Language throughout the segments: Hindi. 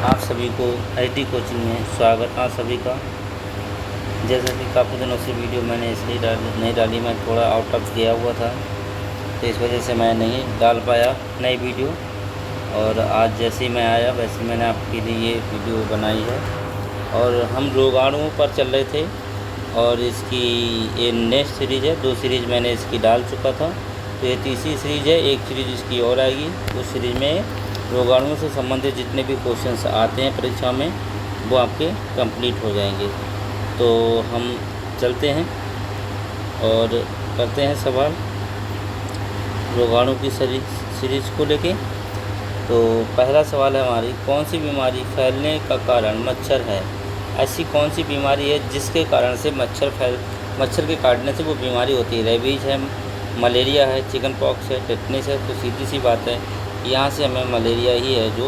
आप सभी को एचडी कोचिंग में स्वागत आप सभी का। जैसा कि काफ़ी दिनों से वीडियो मैंने इसलिए नहीं डाली, मैं थोड़ा आउट ऑफ गया हुआ था, तो इस वजह से मैं नहीं डाल पाया नई वीडियो। और आज जैसे ही मैं आया वैसे मैंने आपके लिए ये वीडियो बनाई है। और हम रोगाणुओं पर चल रहे थे और इसकी ये नेक्स्ट सीरीज़ है। 2 सीरीज़ मैंने इसकी डाल चुका था, तो ये तीसरी सीरीज़ है। एक सीरीज़ इसकी और आएगी। उस सीरीज़ में रोगाणुओं से संबंधित जितने भी क्वेश्चंस आते हैं परीक्षा में वो आपके कंप्लीट हो जाएंगे। तो हम चलते हैं और करते हैं सवाल रोगाणु की सीरीज़ को लेके। तो पहला सवाल है हमारी, कौन सी बीमारी फैलने का कारण मच्छर है? ऐसी कौन सी बीमारी है जिसके कारण से मच्छर के काटने से वो बीमारी होती है? रेबीज है, मलेरिया है, चिकन पॉक्स है, टेटनस है। तो सीधी सी बात है, यहाँ से हमें मलेरिया ही है जो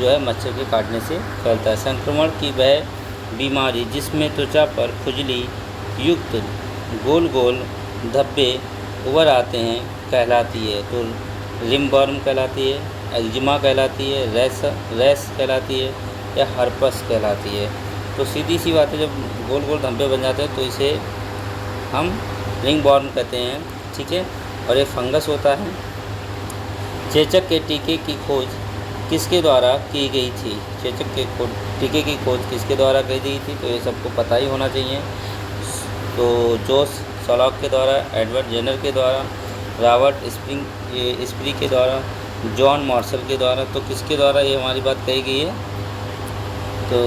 है मच्छर के काटने से फैलता है। संक्रमण की वह बीमारी जिसमें त्वचा पर खुजली युक्त गोल गोल धब्बे उभर आते हैं कहलाती है। तो रिंगवर्म कहलाती है, एक्जिमा कहलाती है, रैश कहलाती है या हर्पस कहलाती है। तो सीधी सी बात है, जब गोल गोल धब्बे बन जाते हैं तो इसे हम रिंगवर्म कहते हैं, ठीक है। और ये फंगस होता है। चेचक के टीके की खोज किसके द्वारा की गई थी? चेचक के टीके की खोज किसके द्वारा की गई थी? तो ये सबको पता ही होना चाहिए। तो जोस सॉलॉक के द्वारा, एडवर्ड जेनर के द्वारा, रॉबर्ट स्प्री के द्वारा, जॉन मार्शल के द्वारा। तो किसके द्वारा ये हमारी बात कही गई है? तो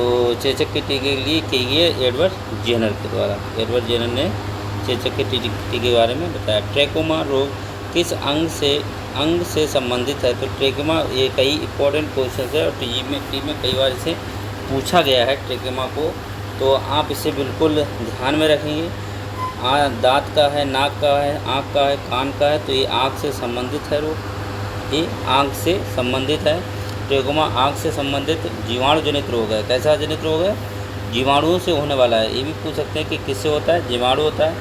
चेचक के टीके के लिए की गई है एडवर्ड जेनर के द्वारा। एडवर्ड जेनर ने चेचक के टीके के बारे में बताया। ट्रैकोमा रोग किस अंग से संबंधित है? तो ट्रेकोमा, ये कई इंपॉर्टेंट क्वेश्चन है और टी में कई बार इसे पूछा गया है ट्रेकोमा को। तो आप इसे बिल्कुल ध्यान में रखेंगे। दांत का है, नाक का है, आँख का है, कान का है। तो ये आँख से संबंधित है रोग, ये आँख से संबंधित है। ट्रेकोमा आँख से संबंधित जीवाणु जनित रोग है। कैसा जनित रोग है? जीवाणुओं से होने वाला है। ये भी पूछ सकते हैं कि किससे होता है? जीवाणु होता है।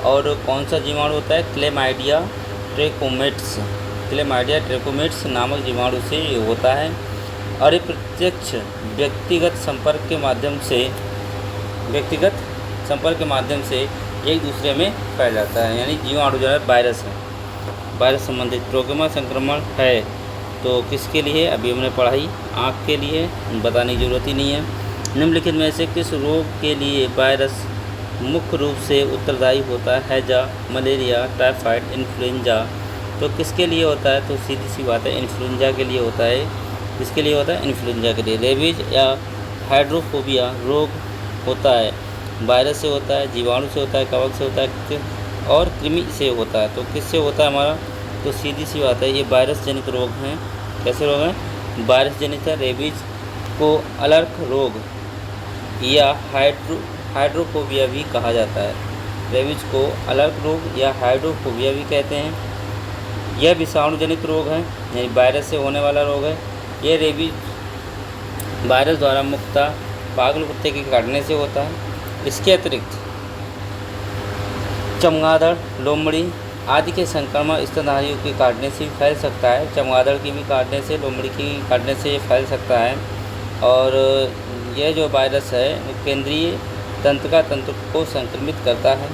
और कौन सा जीवाणु होता है? क्लेमाइडिया ट्रैकोमेट्स नामक जीवाणु से ये होता है। अप्रत्यक्ष व्यक्तिगत संपर्क के माध्यम से एक दूसरे में फैल जाता है, यानी जीवाणु जो है वायरस है, वायरस संबंधित। ट्रोकोमा संक्रमण है तो किसके लिए? अभी हमने पढ़ाई, आँख के लिए, बताने की जरूरत ही नहीं है। निम्नलिखित में से किस रोग के लिए वायरस मुख्य रूप से उत्तरदायी होता है? हैजा, मलेरिया, टाइफाइड, इन्फ्लुएंजा। तो किसके लिए होता है? तो सीधी सी बात है, इन्फ्लुएंजा के लिए होता है। किसके लिए होता है? इन्फ्लुएंजा के लिए। रेबीज या हाइड्रोफोबिया रोग होता है, वायरस से होता है, जीवाणु से होता है, कवक से होता है और कृमि से होता है। तो किससे होता है हमारा? तो सीधी सी बात है, ये वायरस जनित रोग हैं। कैसे रोग हैं? वायरस जनित है। रेबीज को अलर्क रोग या हाइड्रोफोबिया भी कहा जाता है। रेबीज को अलर्क रोग या हाइड्रोफोबिया भी कहते हैं। यह विषाणु जनित रोग है, यानी वायरस से होने वाला रोग है। यह रेबीज वायरस द्वारा मुक्तः पागल कुत्ते के काटने से होता है। इसके अतिरिक्त चमगादड़, लोमड़ी आदि के संक्रमण स्तनधारियों के काटने से भी फैल सकता है। चमगादड़ की भी काटने से, लोमड़ी की काटने से फैल सकता है। और यह जो वायरस है वो केंद्रीय तंत्र को संक्रमित करता है।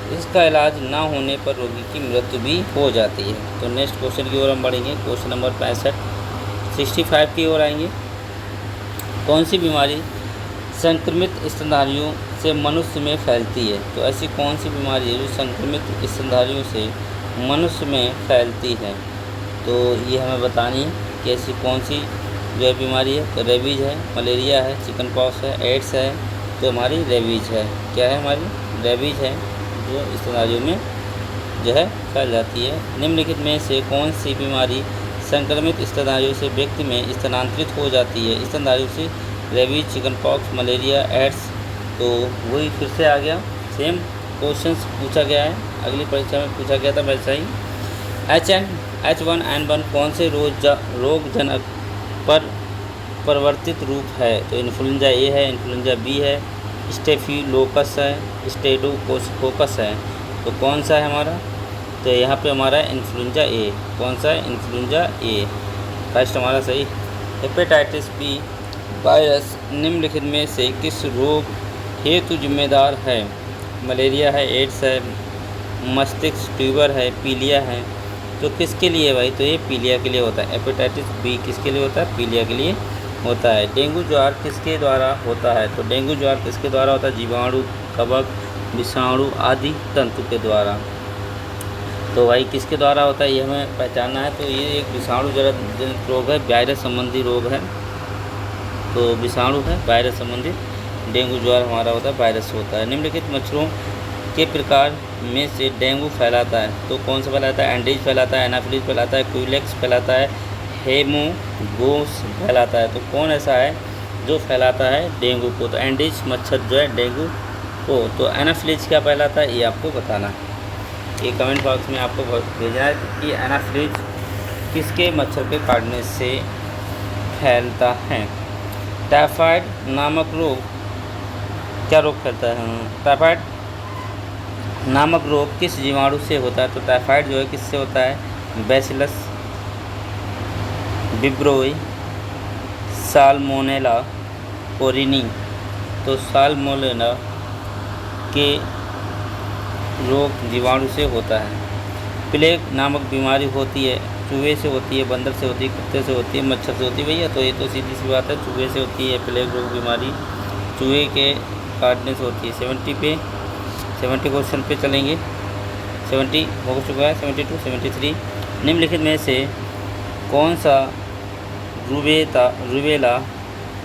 इसका इलाज ना होने पर रोगी की मृत्यु भी हो जाती है। तो नेक्स्ट क्वेश्चन की ओर हम बढ़ेंगे। क्वेश्चन नंबर 65 की ओर आएंगे। कौन सी बीमारी संक्रमित स्तनधारियों से मनुष्य में फैलती है? तो ऐसी कौन सी बीमारी है जो संक्रमित स्तनधारियों से मनुष्य में फैलती है? तो ये हमें बतानी है कि ऐसी कौन सी जो है बीमारी है। तो रेबीज है, मलेरिया है, चिकन पॉक्स है, एड्स है। तो हमारी रेबीज है। क्या है? हमारी रेबीज है जो स्तनधारियों में जो है फैल जाती है। निम्नलिखित में से कौन सी बीमारी संक्रमित स्तनधारियों से व्यक्ति में स्थानांतरित हो जाती है? स्तनधारियों से rabies, chicken pox, malaria, AIDS. तो वही फिर से आ गया, सेम क्वेश्चंस पूछा गया है, अगली परीक्षा में पूछा गया था वैसा ही। H1N1 कौन से रोगजनक पर परिवर्तित रूप है? तो इन्फ्लुएंजा ए है, इन्फ्लुएंजा बी है, स्टेफिलोकस है, स्टेडोकोकस है। तो कौन सा है हमारा? तो यहाँ पे हमारा इन्फ्लुएंजा ए। कौन सा है? इन्फ्लुएंजा ए फर्स्ट हमारा सही। हेपेटाइटिस बी वायरस निम्नलिखित में से किस रोग हेतु जिम्मेदार है? मलेरिया है, एड्स है, मस्तिष्क ट्यूबर है, पीलिया है। तो किसके लिए भाई? तो ये पीलिया के लिए होता है। हेपेटाइटिस बी किसके लिए होता है? पीलिया के लिए होता है। डेंगू ज्वार किसके द्वारा होता है? तो डेंगू ज्वार किसके द्वारा होता है? जीवाणु, कवक, विषाणु आदि तंतु के द्वारा। तो भाई किसके द्वारा होता है ये हमें पहचानना है। तो ये एक विषाणु जनित रोग है, वायरस संबंधी रोग है। तो विषाणु है, वायरस संबंधित। डेंगू ज्वार हमारा होता है, वायरस होता है। निम्नलिखित मच्छरों के प्रकार में से डेंगू फैलाता है तो कौन सा फैलाता है? एंडीज फैलाता है, एनाफिलीज फैलाता है, क्यूलेक्स फैलाता है, हेमोगोस फैलाता है। तो कौन ऐसा है जो फैलाता है डेंगू को? तो एंडीज मच्छर जो है डेंगू को। तो एनाफिलीज क्या फैलाता है ये आपको बताना है। ये कमेंट बॉक्स में आपको भेजना है कि एनाफिलीज किसके मच्छर के काटने से फैलता है। टाइफाइड नामक रोग क्या रोग फैलता है? टाइफाइड नामक रोग किस जीवाणु से होता है? तो टाइफाइड जो है किससे होता है? बैसिलस विब्रियोई, साल्मोनेला ओरिनी। तो साल्मोनेला के रोग जीवाणु से होता है। प्लेग नामक बीमारी होती है, चूहे से होती है, बंदर से होती है, कुत्ते से होती है, मच्छर से होती है। भैया तो ये तो सीधी सी बात है, चूहे से होती है प्लेग रोग बीमारी, चूहे के काटने से होती है। 70 क्वेश्चन पे चलेंगे। 70 हो चुका है, 72, 73। निम्नलिखित में से कौन सा रूबेला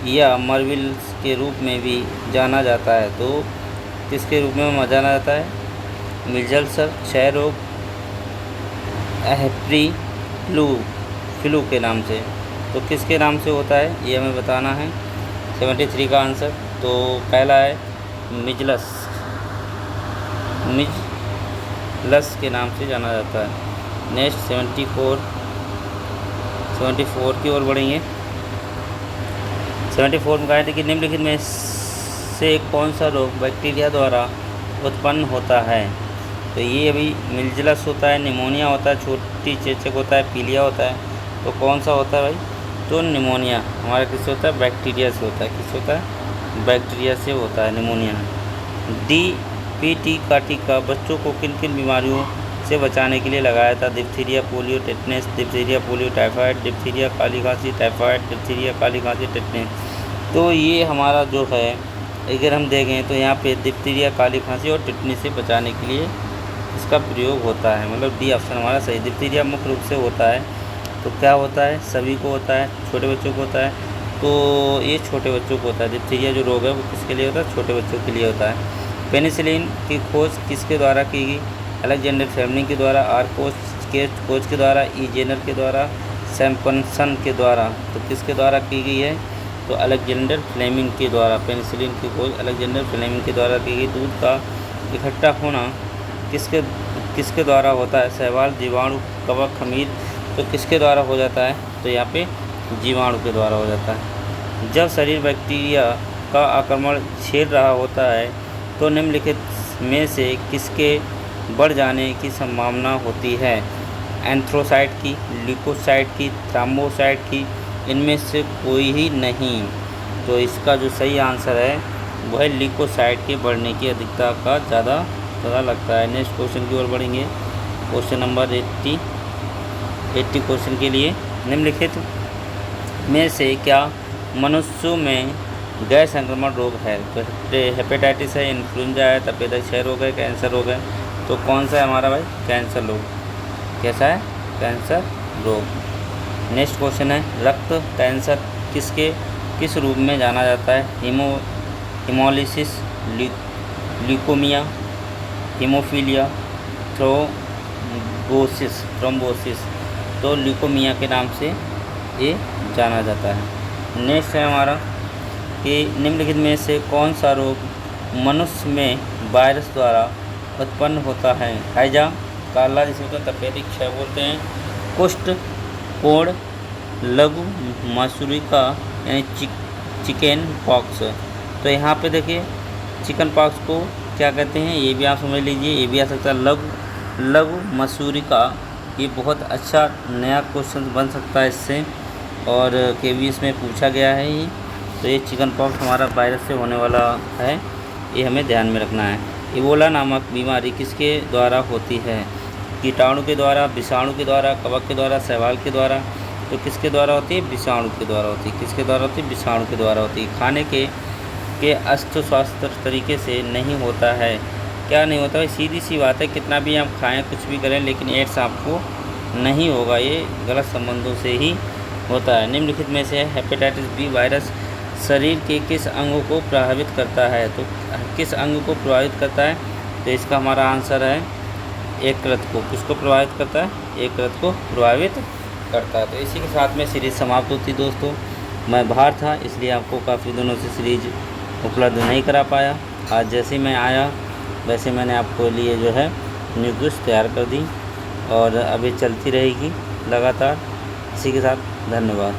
या मरविल्स के रूप में भी जाना जाता है? तो किसके रूप में जाना जाता है? मिजल्स, क्षय रोग, एहप्री फ्लू के नाम से। तो किसके नाम से होता है ये हमें बताना है। 73 का आंसर तो पहला है मिजलस के नाम से जाना जाता है। नेक्स्ट 74 की ओर बढ़ेंगे। 74 में कहा है कि निम्नलिखित में से कौन सा रोग बैक्टीरिया द्वारा उत्पन्न होता है? तो ये अभी मिजलस होता है, निमोनिया होता है, छोटी चेचक होता है, पीलिया होता है। तो कौन सा होता है भाई? तो निमोनिया हमारा किससे होता है? बैक्टीरिया से होता है। किससे होता है? बैक्टीरिया से होता है निमोनिया। DPT का टीका बच्चों को किन किन बीमारियों से बचाने के लिए लगाया था? Diphtheria, polio, tetanus. Diphtheria, polio, typhoid. Diphtheria, काली खांसी, टाइफाइड। डिप्थीरिया, काली खांसी, टेटनेस। तो ये हमारा जो है अगर हम देखें तो यहाँ पे डिप्थीरिया, काली खांसी और टेटनेस से बचाने के लिए इसका प्रयोग होता है। मतलब डी ऑप्शन हमारा सही। डिप्थीरिया मुख्य रूप से होता है तो क्या होता है? सभी को होता है, छोटे बच्चों को होता है। तो ये छोटे बच्चों को होता है। डिप्थीरिया जो रोग है वो किसके लिए होता है? छोटे बच्चों के लिए होता है। पेनिसिलिन की खोज किसके द्वारा की गई? अलेक्जेंडर फ्लेमिंग के द्वारा, आर कोच के द्वारा, ई जेनर के द्वारा, सैम्पसन के द्वारा। तो किसके द्वारा की गई है? तो अलेक्जेंडर फ्लेमिंग के द्वारा। पेनिसिलिन की खोज अलेक्जेंडर फ्लेमिंग के द्वारा की गई। दूध का इकट्ठा होना किसके द्वारा होता है? शैवाल, जीवाणु, कवक, खमीर। तो किसके द्वारा हो जाता है? तो यहाँ पे जीवाणु के द्वारा हो जाता है। जब शरीर बैक्टीरिया का आक्रमण झेल रहा होता है तो निम्नलिखित में से किसके बढ़ जाने की संभावना होती है? एंथ्रोसाइट की, ल्यूकोसाइट की, थ्रोम्बोसाइट की। इनमें से कोई ही नहीं। तो इसका जो सही आंसर है वह ल्यूकोसाइट के बढ़ने की अधिकता का ज़्यादा पता लगता है। नेक्स्ट क्वेश्चन की ओर बढ़ेंगे। क्वेश्चन नंबर 80 क्वेश्चन के लिए निम्नलिखित में से क्या मनुष्यों में गैर संक्रमण रोग है? तो हेपेटाइटिस है, इन्फ्लुएंजा है, तपेदिक क्षय रोग है, कैंसर रोग है। तो कौन सा है हमारा भाई? कैंसर रोग। कैसा है? कैंसर रोग। नेक्स्ट क्वेश्चन है रक्त कैंसर किस रूप में जाना जाता है? Haemolysis, leukaemia, haemophilia, thrombosis. तो ल्यूकोमिया के नाम से ये जाना जाता है। नेक्स्ट है हमारा कि निम्नलिखित में से कौन सा रोग मनुष्य में वायरस द्वारा उत्पन्न होता है? हैजा, काला जिसे होता है तपेदिक क्षय बोलते हैं, कुष्ठ, कोढ़, लघु मसूरिका यानी चिकन पॉक्स। तो यहाँ पे देखिए चिकन पॉक्स को क्या कहते हैं ये भी आप समझ लीजिए। ये भी आ सकता है लघु मसूरिका। ये बहुत अच्छा नया क्वेश्चन बन सकता है इससे और KVS में पूछा गया है ये। तो ये चिकन पॉक्स हमारा वायरस से होने वाला है, ये हमें ध्यान में रखना है। इबोला नामक बीमारी किसके द्वारा होती है? कीटाणु के द्वारा, विषाणु के द्वारा, कवक के द्वारा, शैवाल के द्वारा। तो किसके द्वारा होती है? विषाणु के द्वारा होती है। किसके द्वारा होती है? विषाणु के द्वारा होती है। खाने के अस्त्र स्वास्थ्य तरीके से नहीं होता है। क्या नहीं होता है? सीधी सी बात है, कितना भी हम खाएं, कुछ भी करें, लेकिन एड्स आपको नहीं होगा। ये गलत संबंधों से ही होता है। निम्नलिखित में से हेपेटाइटिस बी वायरस शरीर के किस अंगों को प्रभावित करता है? तो किस अंग को प्रभावित करता है? तो इसका हमारा आंसर है यकृत को। किसको प्रभावित करता है? यकृत को प्रभावित करता है। तो इसी के साथ में सीरीज़ समाप्त होती दोस्तों। मैं बाहर था, इसलिए आपको काफ़ी दिनों से सीरीज उपलब्ध नहीं करा पाया। आज जैसे मैं आया वैसे मैंने आपको लिए जो है न्यू क्विज तैयार कर दी और अभी चलती रहेगी लगातार। इसी के साथ धन्यवाद।